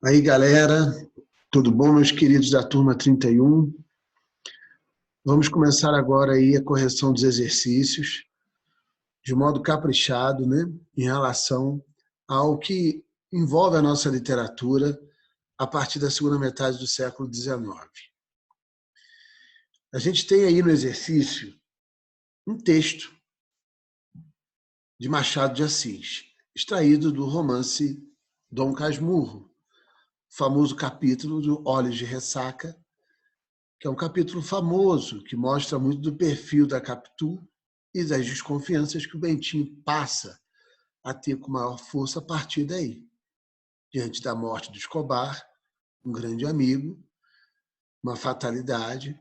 Aí, galera, tudo bom, meus queridos da turma 31? Vamos começar agora aí a correção dos exercícios, de modo caprichado, né, em relação ao que envolve a nossa literatura a partir da segunda metade do século XIX. A gente tem aí no exercício um texto de Machado de Assis, extraído do romance Dom Casmurro, famoso capítulo do Olhos de Ressaca, que é um capítulo famoso, que mostra muito do perfil da Capitu e das desconfianças que o Bentinho passa a ter com maior força a partir daí. Diante da morte do Escobar, um grande amigo, uma fatalidade,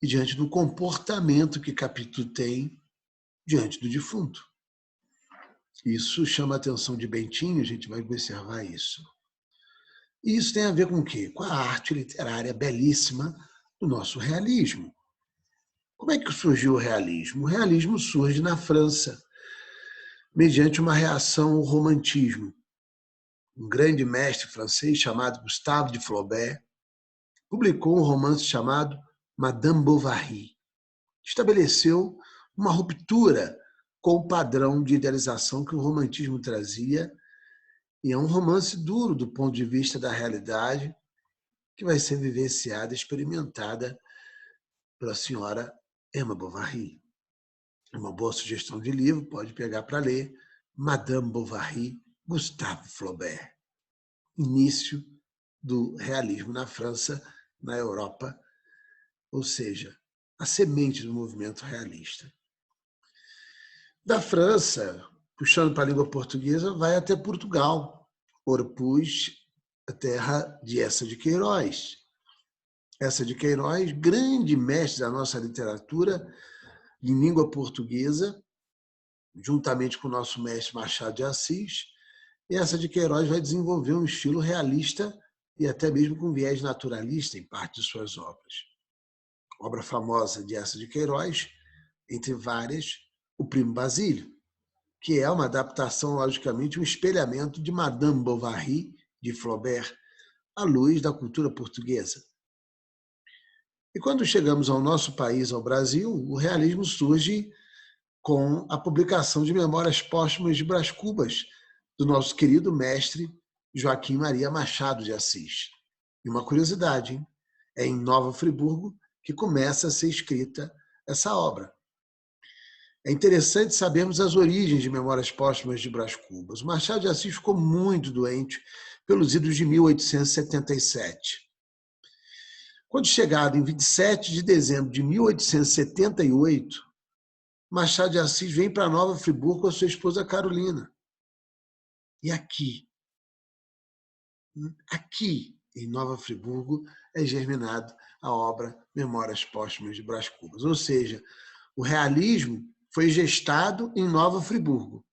e diante do comportamento que Capitu tem diante do defunto. Isso chama a atenção de Bentinho, a gente vai observar isso. E isso tem a ver com o quê? Com a arte literária belíssima do nosso realismo. Como é que surgiu o realismo? O realismo surge na França, mediante uma reação ao romantismo. Um grande mestre francês chamado Gustave de Flaubert publicou um romance chamado Madame Bovary. Estabeleceu uma ruptura com o padrão de idealização que o romantismo trazia, e é um romance duro do ponto de vista da realidade, que vai ser vivenciada, experimentada pela senhora Emma Bovary. Uma boa sugestão de livro, pode pegar para ler, Madame Bovary, Gustave Flaubert. Início do realismo na França, na Europa, ou seja, a semente do movimento realista. Da França, puxando para a língua portuguesa, vai até Portugal, Orpuz, a terra de Eça de Queiroz. Eça de Queiroz, grande mestre da nossa literatura em língua portuguesa, juntamente com o nosso mestre Machado de Assis, e Eça de Queiroz vai desenvolver um estilo realista e até mesmo com viés naturalista em parte de suas obras. Obra famosa de Eça de Queiroz, entre várias, O Primo Basílio, que é uma adaptação, logicamente, um espelhamento de Madame Bovary, de Flaubert, à luz da cultura portuguesa. E quando chegamos ao nosso país, ao Brasil, o realismo surge com a publicação de Memórias Póstumas de Brás Cubas, do nosso querido mestre Joaquim Maria Machado de Assis. E uma curiosidade, hein? É em Nova Friburgo que começa a ser escrita essa obra. É interessante sabermos as origens de Memórias Póstumas de Brás Cubas. O Machado de Assis ficou muito doente pelos idos de 1877. Quando chegado em 27 de dezembro de 1878, Machado de Assis vem para Nova Friburgo com a sua esposa Carolina. E aqui em Nova Friburgo, é germinado a obra Memórias Póstumas de Brás Cubas. Ou seja, o realismo foi gestado em Nova Friburgo.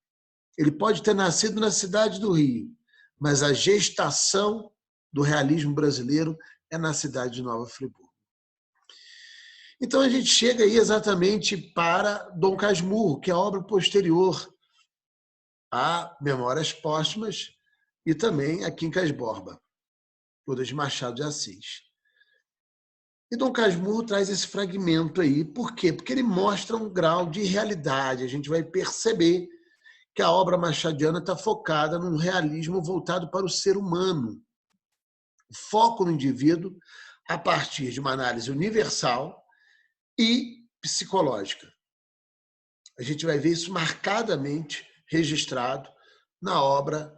Ele pode ter nascido na cidade do Rio, mas a gestação do realismo brasileiro é na cidade de Nova Friburgo. Então a gente chega aí exatamente para Dom Casmurro, que é a obra posterior a Memórias Póstumas e também a Quincas Borba, todas de Machado de Assis. E Dom Casmurro traz esse fragmento aí. Por quê? Porque ele mostra um grau de realidade. A gente vai perceber que a obra machadiana está focada num realismo voltado para o ser humano. O foco no indivíduo a partir de uma análise universal e psicológica. A gente vai ver isso marcadamente registrado na obra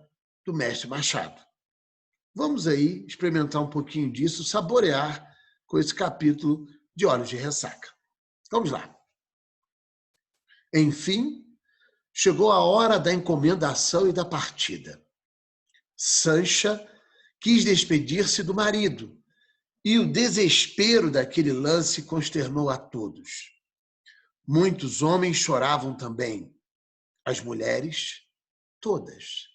do mestre Machado. Vamos aí experimentar um pouquinho disso, saborear com esse capítulo de Olhos de Ressaca. Vamos lá. Enfim, chegou a hora da encomendação e da partida. Sancha quis despedir-se do marido, e o desespero daquele lance consternou a todos. Muitos homens choravam também. As mulheres, todas.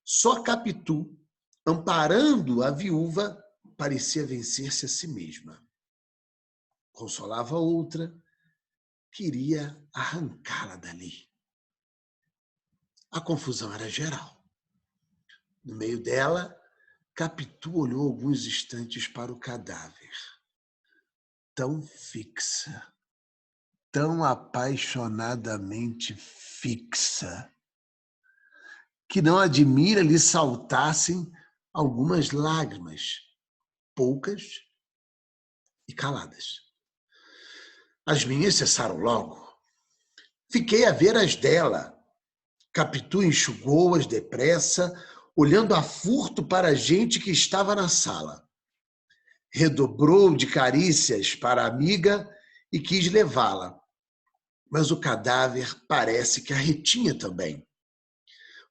Só Capitu, amparando a viúva, parecia vencer-se a si mesma. Consolava outra, queria arrancá-la dali. A confusão era geral. No meio dela, Capitu olhou alguns instantes para o cadáver, tão fixa, tão apaixonadamente fixa, que não admira lhe saltassem algumas lágrimas, poucas e caladas. As minhas cessaram logo. Fiquei a ver as dela. Capitu enxugou-as depressa, olhando a furto para a gente que estava na sala. Redobrou de carícias para a amiga e quis levá-la. Mas o cadáver parece que a retinha também.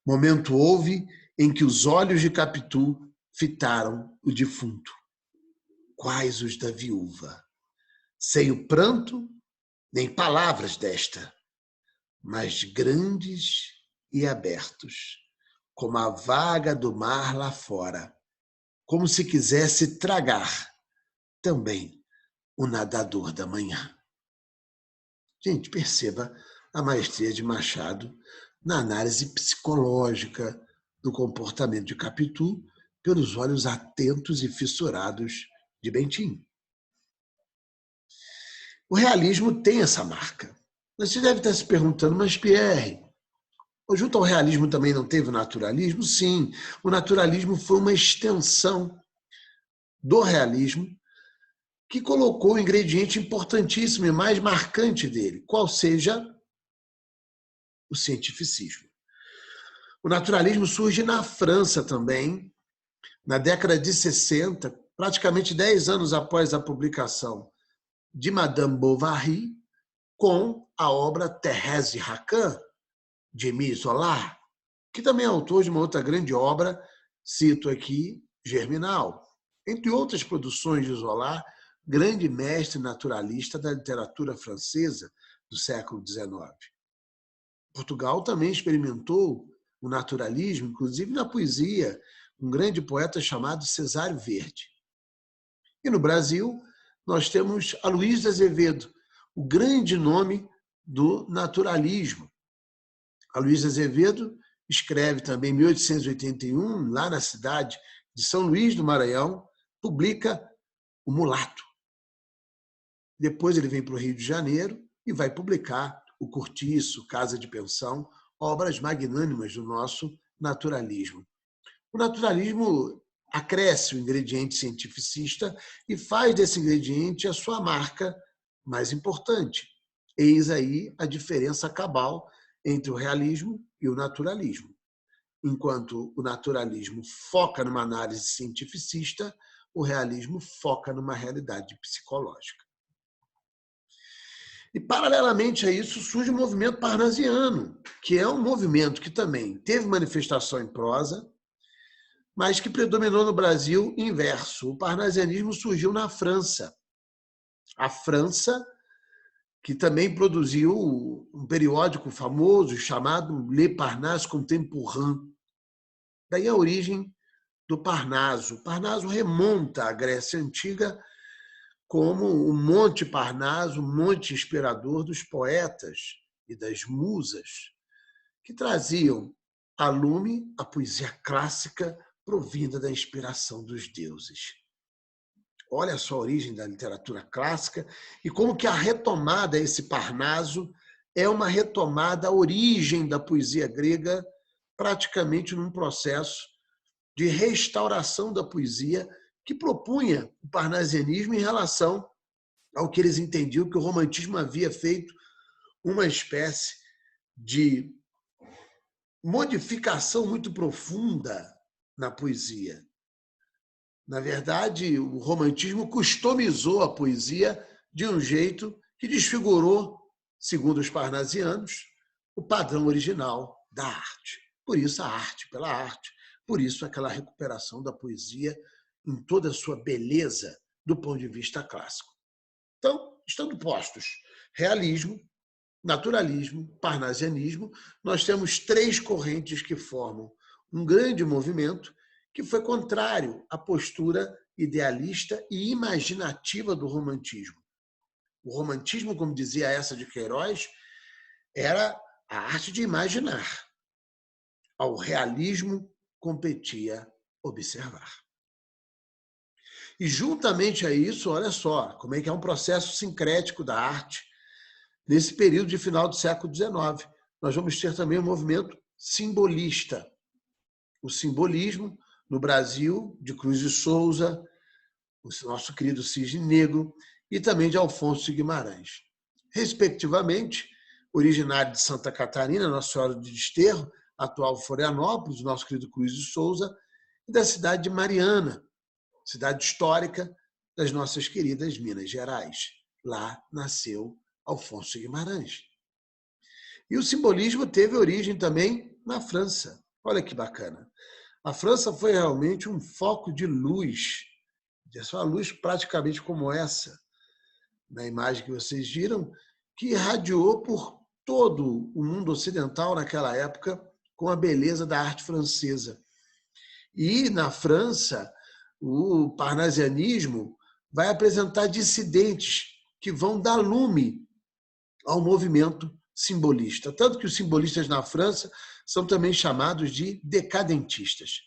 Momento houve em que os olhos de Capitu fitaram o defunto, quais os da viúva. Sem o pranto, nem palavras desta, mas grandes e abertos, como a vaga do mar lá fora, como se quisesse tragar também o nadador da manhã. Gente, perceba a maestria de Machado na análise psicológica do comportamento de Capitu pelos olhos atentos e fissurados de Bentinho. O realismo tem essa marca. Você deve estar se perguntando, mas Pierre, junto ao realismo também não teve o naturalismo? Sim, o naturalismo foi uma extensão do realismo que colocou o ingrediente importantíssimo e mais marcante dele, qual seja o cientificismo. O naturalismo surge na França também, na década de 60, praticamente 10 anos após a publicação de Madame Bovary, com a obra Thérèse Raquin, de Émile Zola, que também é autor de uma outra grande obra, cito aqui, Germinal. Entre outras produções de Zola, grande mestre naturalista da literatura francesa do século XIX. Portugal também experimentou o naturalismo, inclusive na poesia, um grande poeta chamado Cesário Verde. E no Brasil, nós temos Aloysio Azevedo, o grande nome do naturalismo. Aloysio Azevedo escreve também em 1881, lá na cidade de São Luís do Maranhão, publica O Mulato. Depois ele vem para o Rio de Janeiro e vai publicar O Cortiço, Casa de Pensão, obras magnânimas do nosso naturalismo. O naturalismo acresce o ingrediente cientificista e faz desse ingrediente a sua marca mais importante. Eis aí a diferença cabal entre o realismo e o naturalismo. Enquanto o naturalismo foca numa análise cientificista, o realismo foca numa realidade psicológica. E, paralelamente a isso, surge o movimento parnasiano, que é um movimento que também teve manifestação em prosa, mas que predominou no Brasil inverso. O parnasianismo surgiu na França. A França, que também produziu um periódico famoso chamado Le Parnasse Contemporain. Daí a origem do Parnaso. O Parnaso remonta à Grécia Antiga como o Monte Parnaso, o monte inspirador dos poetas e das musas, que traziam a lume a poesia clássica provinda da inspiração dos deuses. Olha só a origem da literatura clássica e como que a retomada a esse Parnaso é uma retomada à origem da poesia grega, praticamente num processo de restauração da poesia que propunha o parnasianismo em relação ao que eles entendiam que o romantismo havia feito uma espécie de modificação muito profunda na poesia. Na verdade, o romantismo customizou a poesia de um jeito que desfigurou, segundo os parnasianos, o padrão original da arte. Por isso a arte pela arte, por isso aquela recuperação da poesia em toda a sua beleza do ponto de vista clássico. Então, estando postos realismo, naturalismo, parnasianismo, nós temos três correntes que formam um grande movimento que foi contrário à postura idealista e imaginativa do romantismo. O romantismo, como dizia essa de Queiroz, era a arte de imaginar. Ao realismo competia observar. E juntamente a isso, olha só, como é que é um processo sincrético da arte nesse período de final do século XIX. Nós vamos ter também um movimento simbolista. O simbolismo no Brasil, de Cruz de Souza, o nosso querido Cisne Negro, e também de Alfonso de Guimarães. Respectivamente, originário de Santa Catarina, Nossa Senhora de Desterro, atual Florianópolis, o nosso querido Cruz de Souza, e da cidade de Mariana, cidade histórica das nossas queridas Minas Gerais. Lá nasceu Alfonso Guimarães. E o simbolismo teve origem também na França. Olha que bacana. A França foi realmente um foco de luz, uma luz praticamente como essa, na imagem que vocês viram, que irradiou por todo o mundo ocidental naquela época com a beleza da arte francesa. E na França, o parnasianismo vai apresentar dissidentes que vão dar lume ao movimento simbolista. Tanto que os simbolistas na França são também chamados de decadentistas.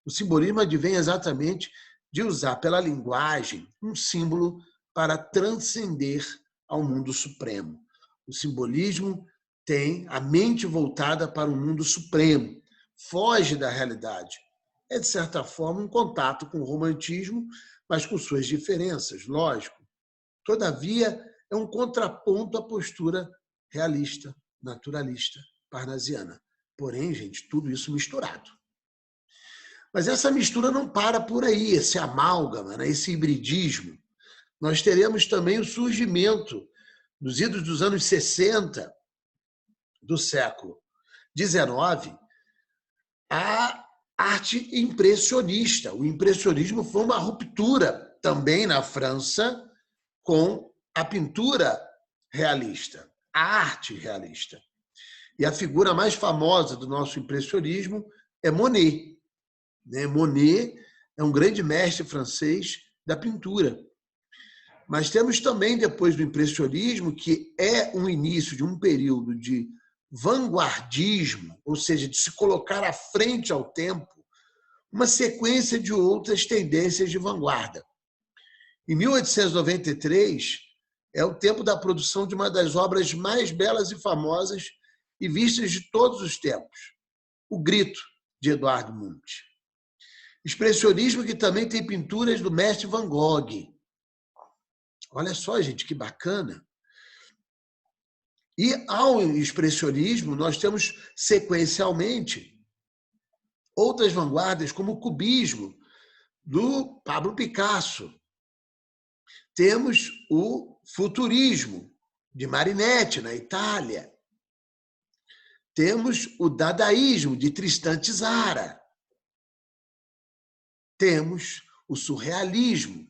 O simbolismo advém exatamente de usar pela linguagem um símbolo para transcender ao mundo supremo. O simbolismo tem a mente voltada para o mundo supremo, foge da realidade. É, de certa forma, um contato com o romantismo, mas com suas diferenças, lógico. Todavia, é um contraponto à postura realista, naturalista, parnasiana. Porém, gente, tudo isso misturado. Mas essa mistura não para por aí, esse amálgama, né? Esse hibridismo. Nós teremos também o surgimento, nos idos dos anos 60 do século XIX, a arte impressionista. O impressionismo foi uma ruptura também na França com a pintura realista, a arte realista. E a figura mais famosa do nosso impressionismo é Monet. Monet é um grande mestre francês da pintura. Mas temos também, depois do impressionismo, que é um início de um período de vanguardismo, ou seja, de se colocar à frente ao tempo, uma sequência de outras tendências de vanguarda. Em 1893, é o tempo da produção de uma das obras mais belas e famosas e vistas de todos os tempos, O Grito, de Eduardo Munch. Expressionismo que também tem pinturas do mestre Van Gogh. Olha só, gente, que bacana. E ao expressionismo, nós temos sequencialmente outras vanguardas, como o cubismo, do Pablo Picasso. Temos o futurismo, de Marinetti, na Itália. Temos o dadaísmo, de Tristan Tzara. Temos o surrealismo,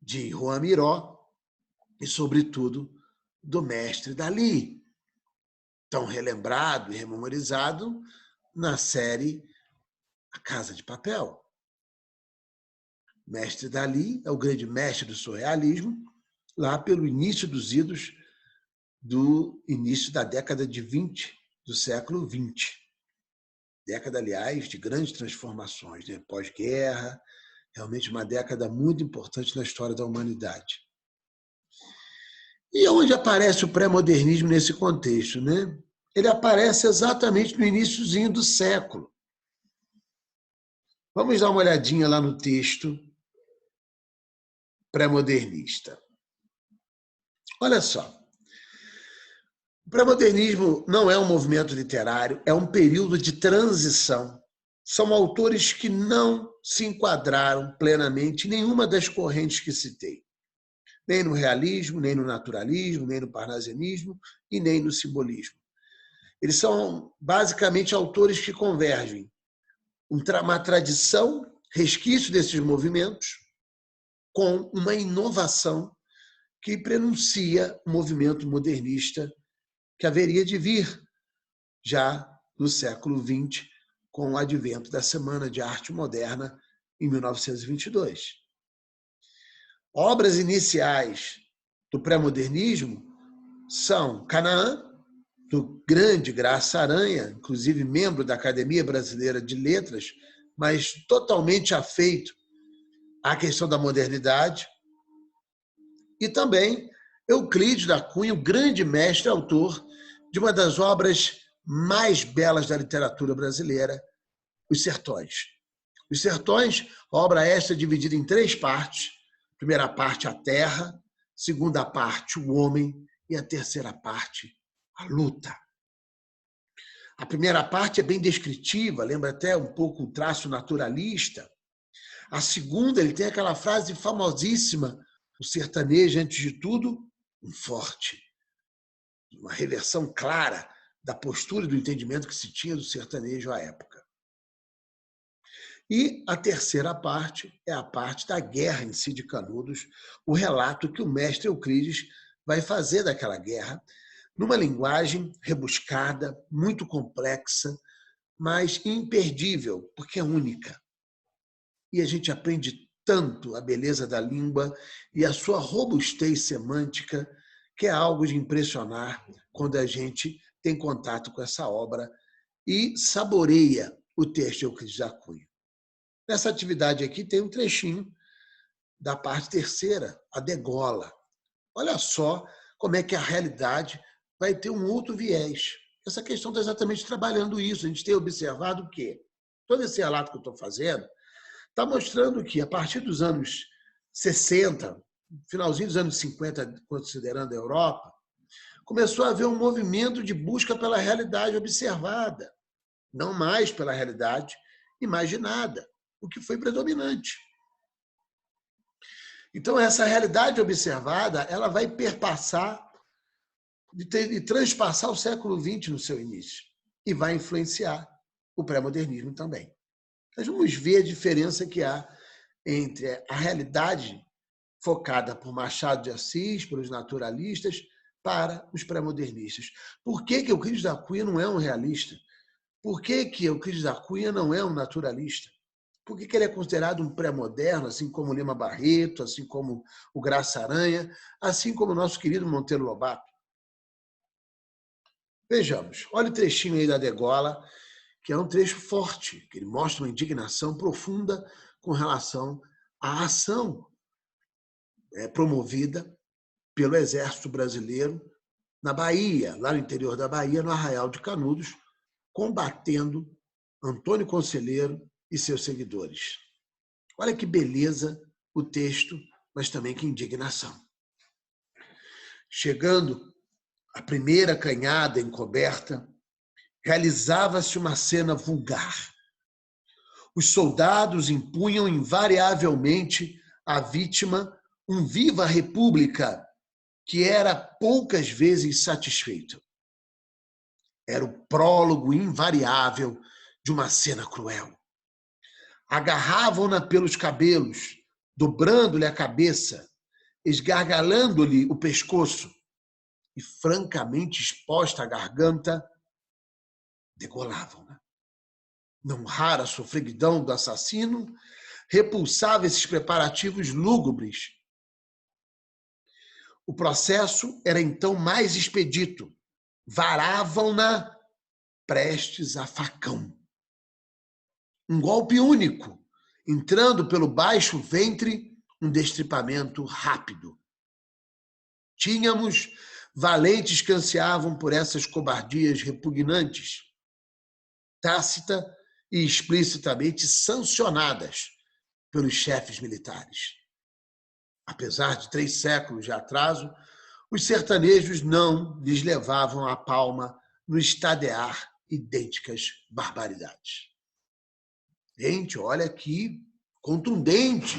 de Juan Miró e, sobretudo, do mestre Dalí, tão relembrado e rememorizado na série A Casa de Papel. Mestre Dalí é o grande mestre do surrealismo, lá pelo início dos idos do início da década de 20, do século 20. Década, aliás, de grandes transformações, né? Pós-guerra, realmente uma década muito importante na história da humanidade. E onde aparece o pré-modernismo nesse contexto, né? Ele aparece exatamente no iniciozinho do século. Vamos dar uma olhadinha lá no texto pré-modernista. Olha só. O pré-modernismo não é um movimento literário, é um período de transição. São autores que não se enquadraram plenamente em nenhuma das correntes que citei. Nem no realismo, nem no naturalismo, nem no parnasianismo e nem no simbolismo. Eles são basicamente autores que convergem uma tradição, resquício desses movimentos, com uma inovação que prenuncia o movimento modernista que haveria de vir já no século XX, com o advento da Semana de Arte Moderna, em 1922. Obras iniciais do pré-modernismo são Canaã, do grande Graça Aranha, inclusive membro da Academia Brasileira de Letras, mas totalmente afeito a questão da modernidade e também Euclides da Cunha, o grande mestre autor de uma das obras mais belas da literatura brasileira, Os Sertões. Os Sertões, obra esta dividida em 3 partes. Primeira parte, a terra. Segunda parte, o homem. E a terceira parte, a luta. A primeira parte é bem descritiva, lembra até um pouco o traço naturalista. A segunda, ele tem aquela frase famosíssima, o sertanejo, antes de tudo, um forte. Uma reversão clara da postura e do entendimento que se tinha do sertanejo à época. E a terceira parte é a parte da guerra em si de Canudos, o relato que o mestre Euclides vai fazer daquela guerra, numa linguagem rebuscada, muito complexa, mas imperdível, porque é única. E a gente aprende tanto a beleza da língua e a sua robustez semântica, que é algo de impressionar quando a gente tem contato com essa obra e saboreia o texto de Euclides da Cunha. Nessa atividade aqui tem um trechinho da parte terceira, a degola. Olha só como é que a realidade vai ter um outro viés. Essa questão está exatamente trabalhando isso. A gente tem observado que todo esse relato que eu estou fazendo está mostrando que, a partir dos anos 60, finalzinho dos anos 50, considerando a Europa, começou a haver um movimento de busca pela realidade observada, não mais pela realidade imaginada, o que foi predominante. Então, essa realidade observada, ela vai perpassar e transpassar o século XX no seu início e vai influenciar o pré-modernismo também. Nós vamos ver a diferença que há entre a realidade focada por Machado de Assis, pelos naturalistas, para os pré-modernistas. Por que Euclides da Cunha não é um realista? Por que Euclides da Cunha não é um naturalista? Por que ele é considerado um pré-moderno, assim como o Lima Barreto, assim como o Graça Aranha, assim como o nosso querido Monteiro Lobato? Vejamos, olha o trechinho aí da degola, que é um trecho forte, que ele mostra uma indignação profunda com relação à ação promovida pelo Exército Brasileiro na Bahia, lá no interior da Bahia, no Arraial de Canudos, combatendo Antônio Conselheiro e seus seguidores. Olha que beleza o texto, mas também que indignação. Chegando à primeira canhada encoberta, realizava-se uma cena vulgar. Os soldados impunham invariavelmente à vítima um viva República que era poucas vezes satisfeito. Era o prólogo invariável de uma cena cruel. Agarravam-na pelos cabelos, dobrando-lhe a cabeça, esgargalando-lhe o pescoço e, francamente exposta a garganta, degolavam-na. Não rara a sofreguidão do assassino repulsava esses preparativos lúgubres. O processo era então mais expedito. Varavam-na prestes a facão. Um golpe único, entrando pelo baixo ventre, um destripamento rápido. Tínhamos valentes que ansiavam por essas cobardias repugnantes, tácita e explicitamente sancionadas pelos chefes militares. Apesar de 3 séculos de atraso, os sertanejos não lhes levavam a palma no estadear idênticas barbaridades. Gente, olha que contundente,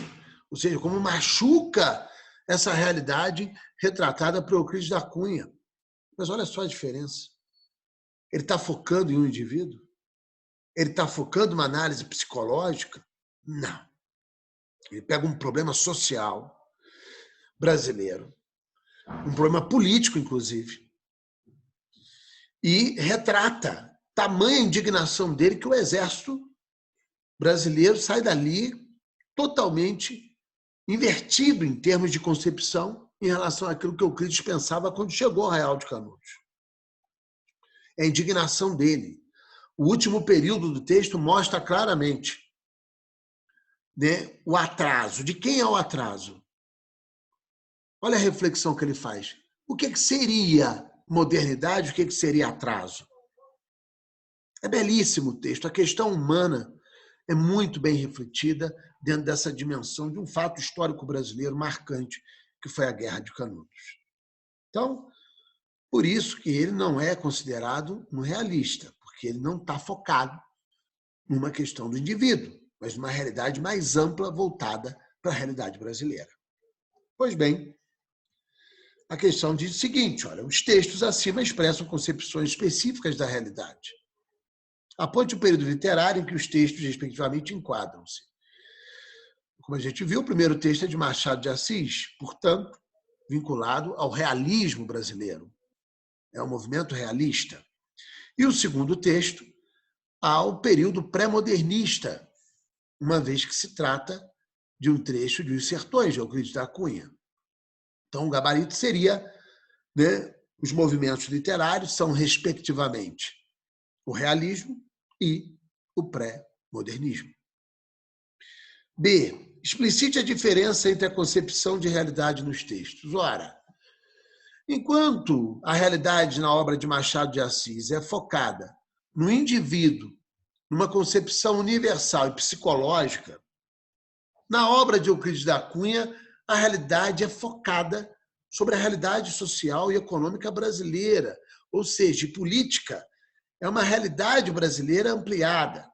ou seja, como machuca essa realidade retratada por Euclides da Cunha. Mas olha só a diferença. Ele está focando em um indivíduo? Ele está focando em uma análise psicológica? Não. Ele pega um problema social brasileiro, um problema político, inclusive, e retrata tamanha indignação dele que o exército brasileiro sai dali totalmente invertido em termos de concepção em relação àquilo que Euclides pensava quando chegou ao Arraial de Canudos. É a indignação dele. O último período do texto mostra claramente né, o atraso. De quem é o atraso? Olha a reflexão que ele faz. O que seria modernidade? O que seria atraso? É belíssimo o texto. A questão humana é muito bem refletida dentro dessa dimensão de um fato histórico brasileiro marcante, que foi a Guerra de Canudos. Então, por isso que ele não é considerado um realista, porque ele não está focado numa questão do indivíduo, mas numa realidade mais ampla voltada para a realidade brasileira. Pois bem, a questão diz o seguinte, olha, os textos acima expressam concepções específicas da realidade. Aponte o período literário em que os textos, respectivamente, enquadram-se. Como a gente viu, o primeiro texto é de Machado de Assis, portanto, vinculado ao realismo brasileiro. É um movimento realista. E o segundo texto, ao período pré-modernista, uma vez que se trata de um trecho de Os Sertões, de Euclides da Cunha. Então, o gabarito seria, né, os movimentos literários são, respectivamente, o realismo e o pré-modernismo. B. Explicite a diferença entre a concepção de realidade nos textos. Ora, enquanto a realidade na obra de Machado de Assis é focada no indivíduo, numa concepção universal e psicológica, na obra de Euclides da Cunha, a realidade é focada sobre a realidade social e econômica brasileira, ou seja, política. É uma realidade brasileira ampliada.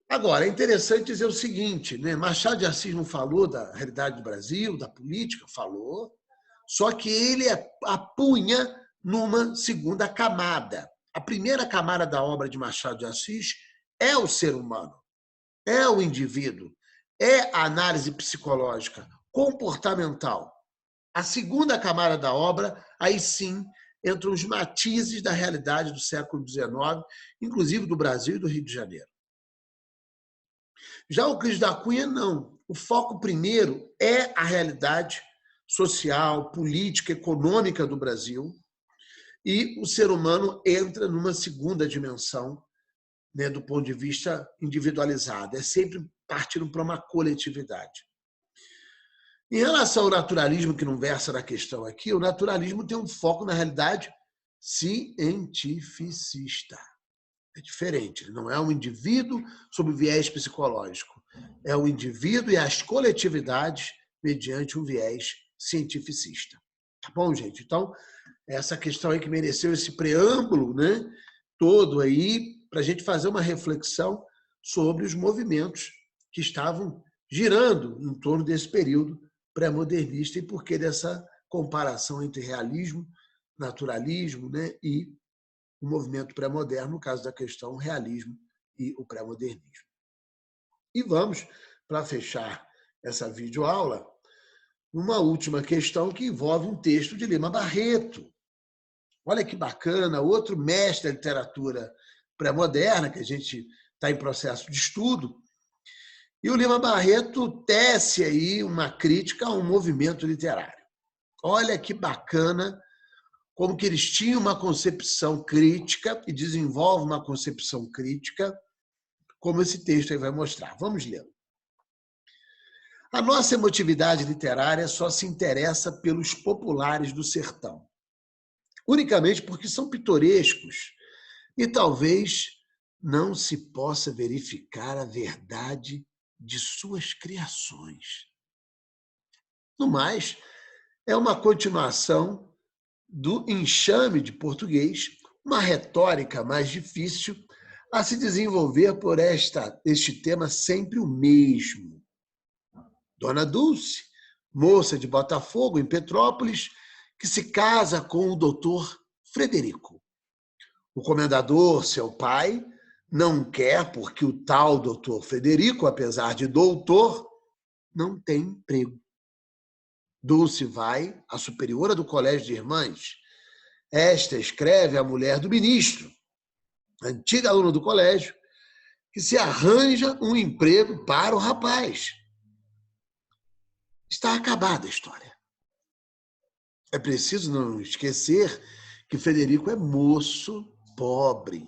Agora, é interessante dizer o seguinte, né? Machado de Assis não falou da realidade do Brasil, da política, falou, só que ele apunha numa segunda camada. A primeira camada da obra de Machado de Assis é o ser humano, é o indivíduo, é a análise psicológica, comportamental. A segunda camada da obra, aí sim, entram os matizes da realidade do século XIX, inclusive do Brasil e do Rio de Janeiro. Já o Euclides da Cunha, não. O foco primeiro é a realidade social, política, econômica do Brasil, e o ser humano entra numa segunda dimensão, né, do ponto de vista individualizado. É sempre partindo para uma coletividade. Em relação ao naturalismo, que não versa na questão aqui, o naturalismo tem um foco, na realidade, cientificista. É diferente, ele não é um indivíduo sob viés psicológico, é o indivíduo e as coletividades mediante um viés cientificista. Tá bom, gente? Então, essa questão aí que mereceu esse preâmbulo, né, todo aí, para a gente fazer uma reflexão sobre os movimentos que estavam girando em torno desse período pré-modernista e por que dessa comparação entre realismo, naturalismo, né, e o movimento pré-moderno, no caso da questão, o realismo e o pré-modernismo. E vamos, para fechar essa videoaula, uma última questão que envolve um texto de Lima Barreto. Olha que bacana, outro mestre da literatura pré-moderna, que a gente está em processo de estudo. E o Lima Barreto tece aí uma crítica a um movimento literário. Olha que bacana como que eles tinham uma concepção crítica e desenvolvem uma concepção crítica, como esse texto aí vai mostrar. Vamos ler. A nossa emotividade literária só se interessa pelos populares do sertão, unicamente porque são pitorescos e talvez não se possa verificar a verdade de suas criações. No mais, é uma continuação do enxame de português, uma retórica mais difícil a se desenvolver por este tema sempre o mesmo. Dona Dulce, moça de Botafogo, em Petrópolis, que se casa com o doutor Frederico. O comendador, seu pai, não quer porque o tal doutor Frederico, apesar de doutor, não tem emprego. Dulce vai à superiora do colégio de irmãs. Esta escreve à mulher do ministro, antiga aluna do colégio, que se arranja um emprego para o rapaz. Está acabada a história. É preciso não esquecer que Frederico é moço pobre.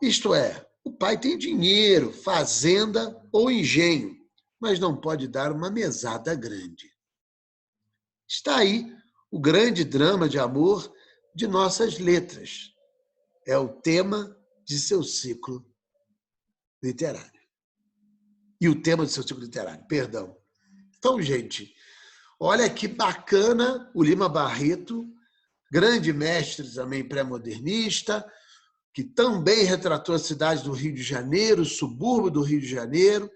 Isto é, O pai tem dinheiro, fazenda ou engenho, mas não pode dar uma mesada grande. Está aí o grande drama de amor de nossas letras. É o tema de seu ciclo literário. E o tema do seu ciclo literário, perdão. Então, gente, olha que bacana o Lima Barreto, grande mestre também pré-modernista, que também retratou a cidade do Rio de Janeiro, o subúrbio do Rio de Janeiro,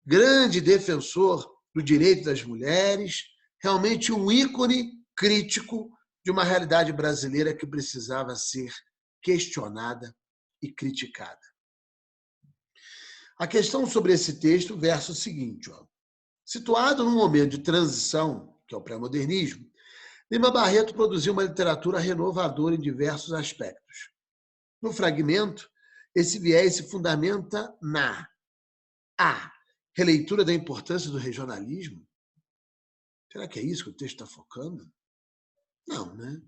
grande defensor do direito das mulheres, realmente um ícone crítico de uma realidade brasileira que precisava ser questionada e criticada. A questão sobre esse texto versa o seguinte: situado num momento de transição, que é o pré-modernismo, Lima Barreto produziu uma literatura renovadora em diversos aspectos. No fragmento, esse viés se fundamenta na A. Releitura da importância do regionalismo. Será que é isso que o texto está focando? Não, né?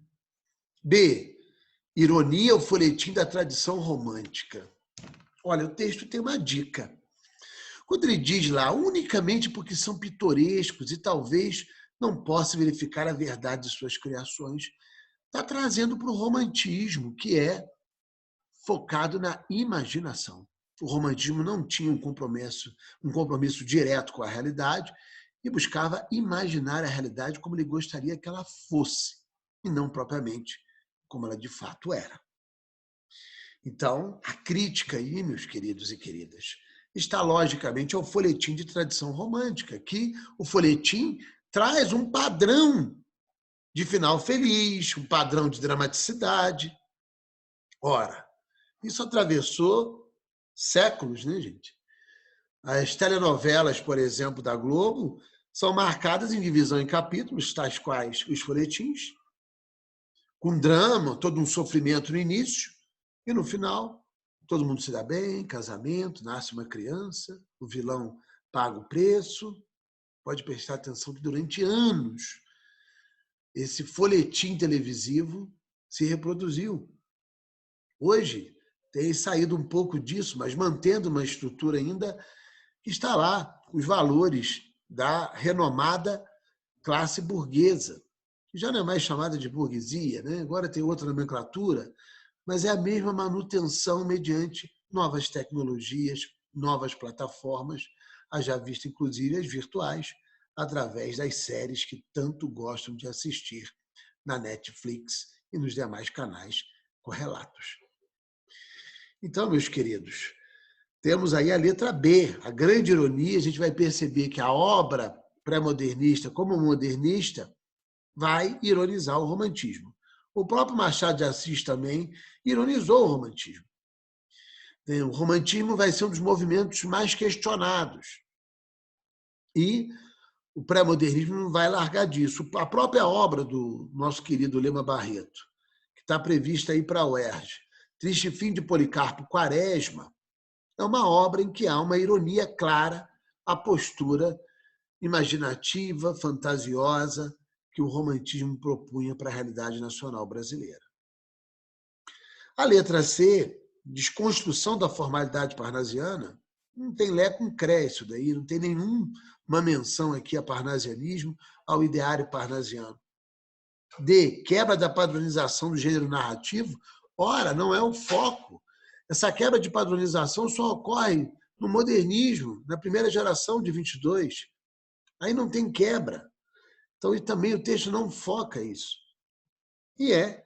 B. Ironia ao folhetim da tradição romântica. Olha, o texto tem uma dica. Quando ele diz lá, unicamente porque são pitorescos e talvez não possa verificar a verdade de suas criações, está trazendo para o romantismo, que é focado na imaginação. O romantismo não tinha um compromisso direto com a realidade e buscava imaginar a realidade como ele gostaria que ela fosse, e não propriamente como ela de fato era. Então, a crítica aí, meus queridos e queridas, está logicamente ao folhetim de tradição romântica, que o folhetim traz um padrão de final feliz, um padrão de dramaticidade. Ora, isso atravessou séculos, né, gente? As telenovelas, por exemplo, da Globo, são marcadas em divisão em capítulos, tais quais os folhetins, com drama, todo um sofrimento no início, e no final, todo mundo se dá bem, casamento, nasce uma criança, o vilão paga o preço. Pode prestar atenção que durante anos esse folhetim televisivo se reproduziu. Hoje tem saído um pouco disso, mas mantendo uma estrutura ainda que está lá, os valores da renomada classe burguesa, que já não é mais chamada de burguesia, né? Agora tem outra nomenclatura, mas é a mesma manutenção mediante novas tecnologias, novas plataformas, haja vista inclusive as virtuais, através das séries que tanto gostam de assistir na Netflix e nos demais canais correlatos. Então, meus queridos, temos aí a letra B, a grande ironia. A gente vai perceber que a obra pré-modernista, como modernista, vai ironizar o romantismo. O próprio Machado de Assis também ironizou o romantismo. O romantismo vai ser um dos movimentos mais questionados. E o pré-modernismo não vai largar disso. A própria obra do nosso querido Lima Barreto, que está prevista aí para a UERJ, Triste Fim de Policarpo Quaresma, é uma obra em que há uma ironia clara à postura imaginativa, fantasiosa que o romantismo propunha para a realidade nacional brasileira. A letra C, desconstrução da formalidade parnasiana, não tem lé com cré isso daí, não tem nenhuma menção aqui a parnasianismo, ao ideário parnasiano. D, quebra da padronização do gênero narrativo. Ora, não é o foco. Essa quebra de padronização só ocorre no modernismo, na primeira geração de 22. Aí não tem quebra. Então, e também o texto não foca isso. E é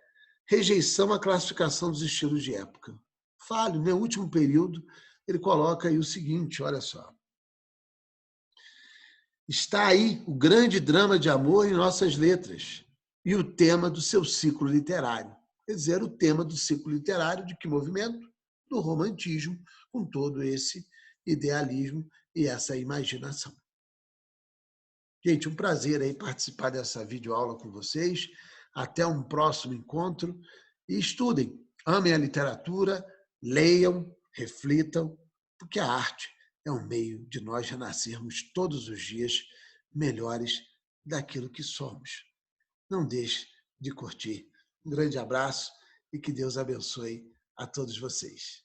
rejeição à classificação dos estilos de época. Falho, no último período, ele coloca aí o seguinte, olha só. Está aí o grande drama de amor em nossas letras e o tema do seu ciclo literário. Quer dizer, o tema do ciclo literário de que movimento? Do romantismo, com todo esse idealismo e essa imaginação. Gente, um prazer aí participar dessa videoaula com vocês. Até um próximo encontro. E estudem, amem a literatura, leiam, reflitam, porque a arte é um meio de nós renascermos todos os dias melhores daquilo que somos. Não deixe de curtir. Um grande abraço e que Deus abençoe a todos vocês.